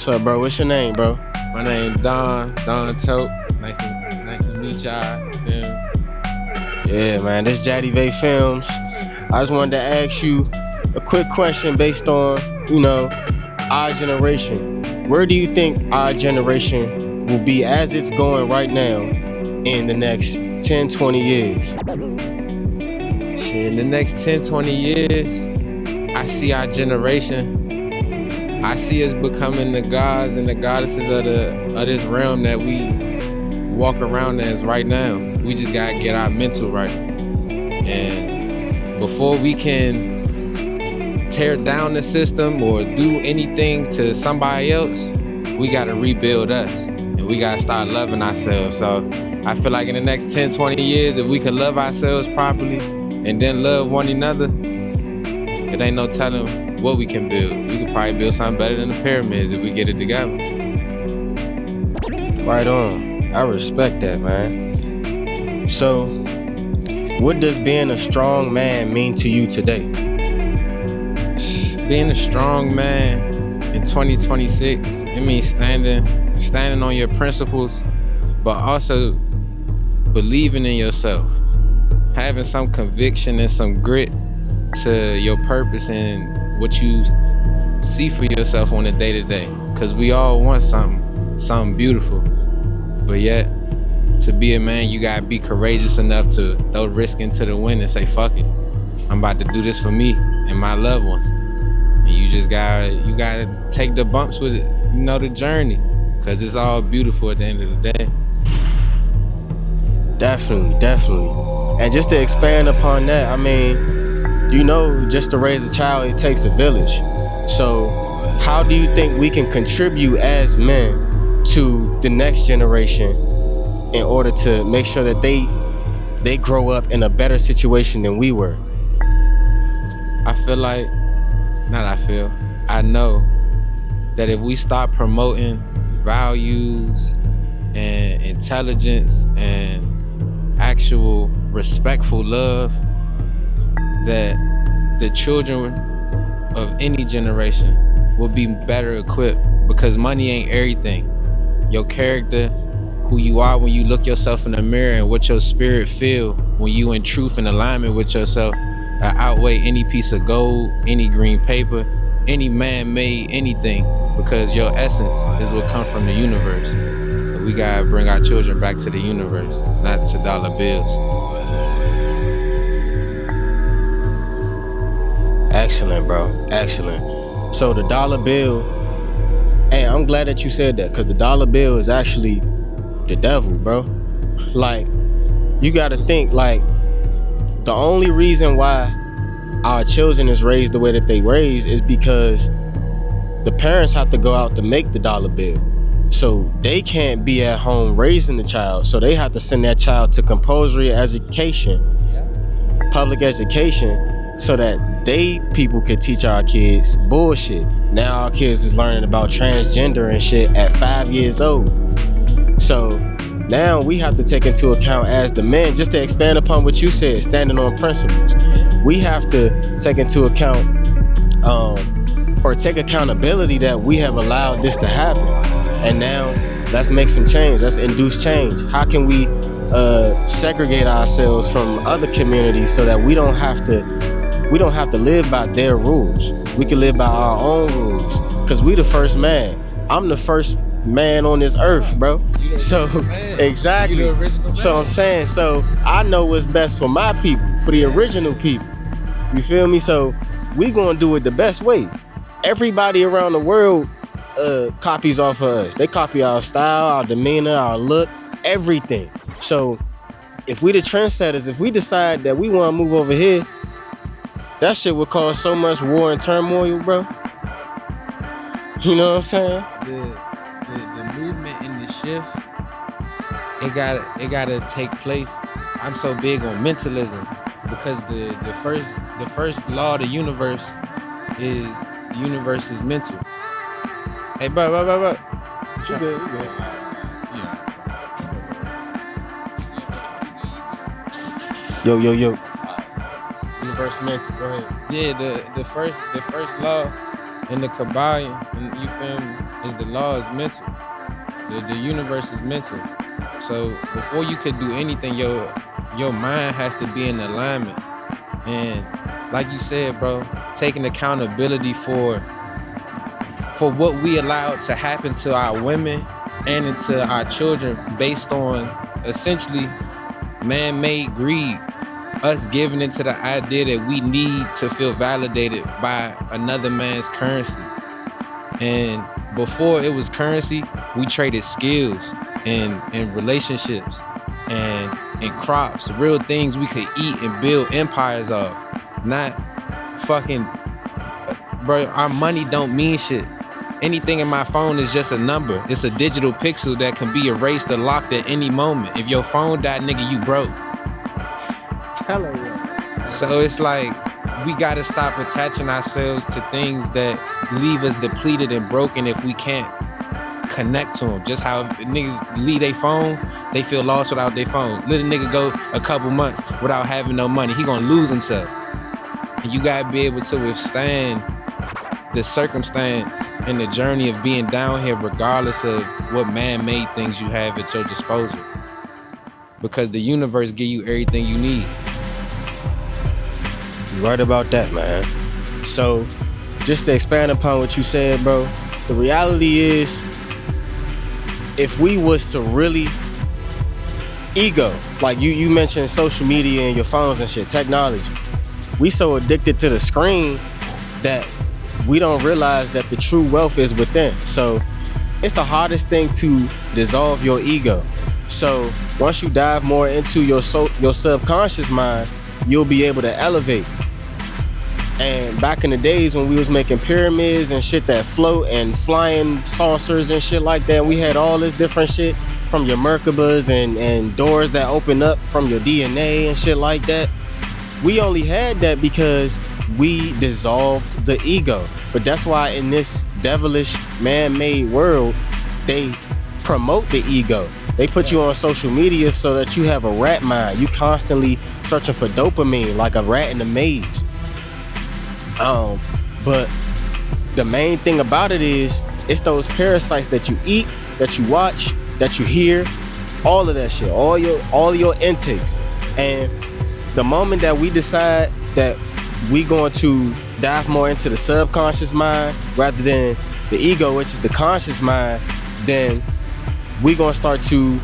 What's up, bro? What's your name, bro? My name Don Tote. Nice to meet y'all. Yeah, man, this Jaddy Vay Films. I just wanted to ask you a quick question based on, our generation. Where do you think our generation will be as it's going right now in the next 10, 20 years? Shit, in the next 10, 20 years, I see our generation. I see us becoming the gods and the goddesses of this realm that we walk around as right now. We just gotta get our mental right. And before we can tear down the system or do anything to somebody else, we gotta rebuild us. And we gotta start loving ourselves. So I feel like in the next 10, 20 years, if we can love ourselves properly and then love one another, it ain't no telling what we can build. We could probably build something better than the pyramids if we get it together. Right on. I respect that, man. So, what does being a strong man mean to you today? Being a strong man in 2026, it means standing on your principles, but also believing in yourself, having some conviction and some grit to your purpose and what you see for yourself on a day-to-day. Because we all want something beautiful. But yet, to be a man, you gotta be courageous enough to throw risk into the wind and say, fuck it. I'm about to do this for me and my loved ones. And you gotta take the bumps with it, the journey. Because it's all beautiful at the end of the day. Definitely. And just to expand upon that, just to raise a child, it takes a village. So how do you think we can contribute as men to the next generation in order to make sure that they grow up in a better situation than we were? I know that if we start promoting values and intelligence and actual respectful love, that the children of any generation will be better equipped, because money ain't everything. Your character, who you are when you look yourself in the mirror, and what your spirit feel when you in truth and alignment with yourself, outweigh any piece of gold, any green paper, any man-made anything, because your essence is what comes from the universe. And we gotta bring our children back to the universe, not to dollar bills. Excellent, bro. Excellent. So the dollar bill, hey, I'm glad that you said that, because the dollar bill is actually the devil, bro. Like, you gotta think, the only reason why our children is raised the way that they raised is because the parents have to go out to make the dollar bill. So they can't be at home raising the child. So they have to send that child to compulsory education, public education, so that people could teach our kids bullshit. Now our kids is learning about transgender and shit at 5 years old. So now we have to take into account as the men, just to expand upon what you said, standing on principles. We have to take into account or take accountability that we have allowed this to happen. And now let's make some change. Let's induce change. How can we segregate ourselves from other communities so that we don't have to live by their rules? We can live by our own rules, because we the first man. I'm the first man on this earth, bro. So exactly. So I'm saying, so I know what's best for my people, for the original people. You feel me? So we gonna do it the best way. Everybody around the world copies off of us. They copy our style, our demeanor, our look, everything. So if we the trendsetters, if we decide that we want to move over here, that shit would cause so much war and turmoil, bro. You know what I'm saying? The movement and the shift, it gotta take place. I'm so big on mentalism, because the first law of the universe is the universe is mental. Hey, bro. You good. Yeah. Yo. Universe mental, go ahead. Yeah, the first law in the Kabbalion, and you feel me? is the law is mental. The universe is mental. So before you could do anything, your mind has to be in alignment. And like you said, bro, taking accountability for what we allowed to happen to our women and into our children based on essentially man-made greed. Us giving into the idea that we need to feel validated by another man's currency. And before it was currency, we traded skills and relationships and crops, real things we could eat and build empires of. Not fucking, bro, our money don't mean shit. Anything in my phone is just a number. It's a digital pixel that can be erased or locked at any moment. If your phone died, nigga, you broke. Tell her. So it's like, we gotta stop attaching ourselves to things that leave us depleted and broken if we can't connect to them. Just how if niggas leave their phone, they feel lost without their phone. Let a nigga go a couple months without having no money, he gonna lose himself. And you gotta be able to withstand the circumstance and the journey of being down here regardless of what man-made things you have at your disposal. Because the universe give you everything you need. You're right about that, man. So, just to expand upon what you said, bro, the reality is, if we was to really ego, like you mentioned social media and your phones and shit, technology, we so addicted to the screen that we don't realize that the true wealth is within. So it's the hardest thing to dissolve your ego. So once you dive more into your subconscious mind, you'll be able to elevate. And back in the days when we was making pyramids and shit that float and flying saucers and shit like that, we had all this different shit from your Merkabas and doors that open up from your DNA and shit like that. We only had that because we dissolved the ego. But that's why in this devilish man-made world, they promote the ego. They put you on social media so that you have a rat mind. You constantly searching for dopamine like a rat in a maze. But the main thing about it is, it's those parasites that you eat, that you watch, that you hear, all of that shit, all your intakes. And the moment that we decide that we going to dive more into the subconscious mind rather than the ego, which is the conscious mind, then we gonna start to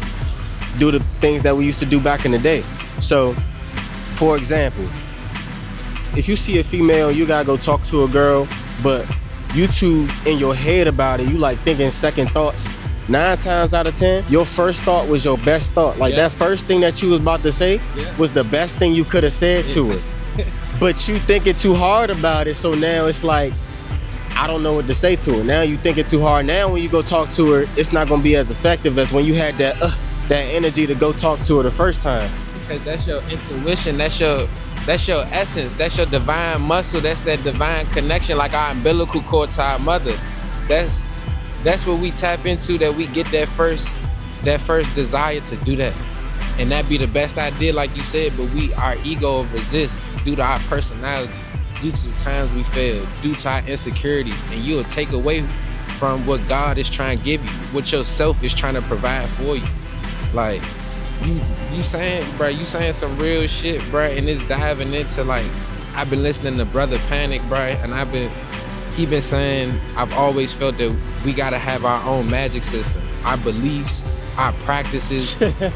do the things that we used to do back in the day. So, for example, if you see a female, you gotta go talk to a girl, but you two in your head about it, you like thinking second thoughts. 9 times out of 10, your first thought was your best thought. Like that first thing that you was about to say was the best thing you could have said to her. But you thinking too hard about it, so now it's like, I don't know what to say to her. Now you thinking too hard. Now when you go talk to her, it's not gonna be as effective as when you had that energy to go talk to her the first time. Because that's your intuition, that's your essence, that's your divine muscle, that's that divine connection, like our umbilical cord to our mother. That's what we tap into, that we get that first desire to do that. And that be the best idea, like you said, but our ego resists due to our personality, due to the times we failed, due to our insecurities, and you'll take away from what God is trying to give you, what yourself is trying to provide for you. Like, you saying some real shit, bro, and it's diving into, like, I've been listening to Brother Panic, bro, and he been saying, I've always felt that we gotta have our own magic system, our beliefs, our practices,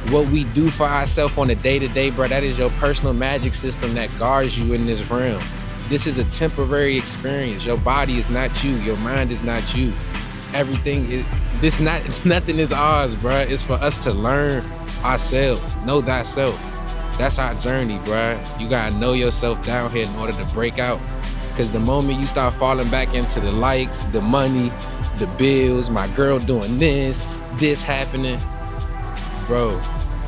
what we do for ourselves on a day-to-day, bro. That is your personal magic system that guards you in this realm. This is a temporary experience. Your body is not you. Your mind is not you. Everything is nothing is ours, bro. It's for us to learn ourselves. Know thyself. That's our journey, bro. You gotta know yourself down here in order to break out. Because the moment you start falling back into the likes, the money, the bills, my girl doing this happening, bro,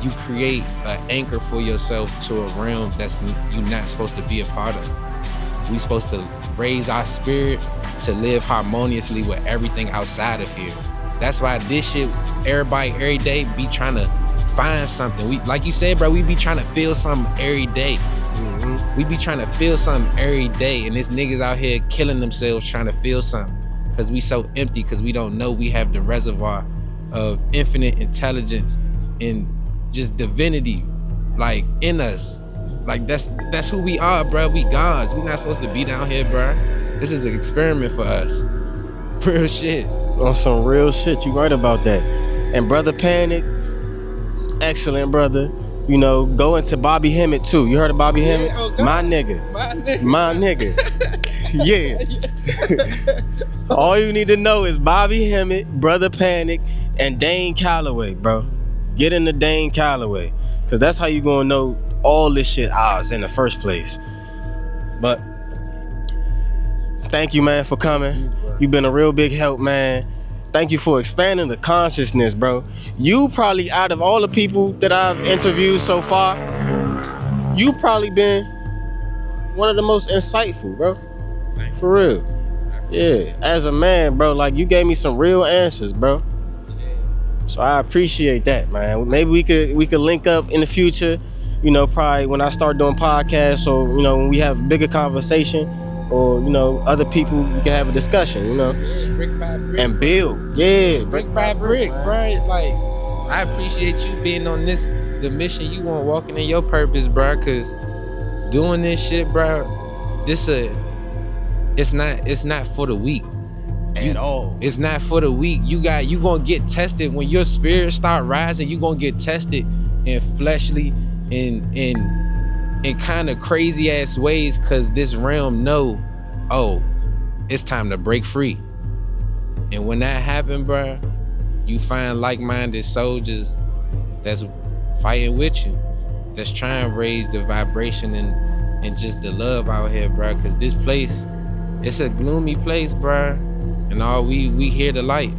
you create an anchor for yourself to a realm that's you're not supposed to be a part of. We supposed to raise our spirit to live harmoniously with everything outside of here. That's why this shit, everybody every day be trying to find something. We, like you said, bro, we be trying to feel something every day. We be trying to feel something every day, and there's niggas out here killing themselves trying to feel something. because we so empty, because we don't know we have the reservoir of infinite intelligence and just divinity like in us. Like that's who we are, bro. We gods. We not supposed to be down here, bro. This is an experiment for us. Real shit. On some real shit, you right about that. And Brother Panic, excellent brother. You know, go into Bobby Hemmett too. You heard of Bobby Hemmett? Oh God. My nigga. My nigga. Yeah. All you need to know is Bobby Hemmett, Brother Panic, and Dane Calloway, bro. Get into Dane Calloway, cause that's how you gonna know all this shit ours in the first place. But thank you, man, for coming. You've been a real big help, man. Thank you for expanding the consciousness, bro. You probably, out of all the people that I've interviewed so far, you probably been one of the most insightful, bro. For real. Yeah, as a man, bro, like you gave me some real answers, bro. So I appreciate that, man. Maybe we could link up in the future, you know, probably when I start doing podcasts, or, you know, when we have a bigger conversation, or, you know, other people, we can have a discussion, you know. Brick by brick. And build. Yeah, Brick by brick, bro. Like, I appreciate you being on the mission you want, walking in your purpose, bro, cause doing this shit, bro, it's not for the weak. At all. It's not for the weak. You gonna get tested when your spirit start rising. You gonna get tested in fleshly, in kind of crazy ass ways, cause this realm know, oh, it's time to break free. And when that happen, bro, you find like-minded soldiers that's fighting with you, that's trying to raise the vibration and just the love out here, bro. Cause this place, it's a gloomy place, bro. And all we hear the light.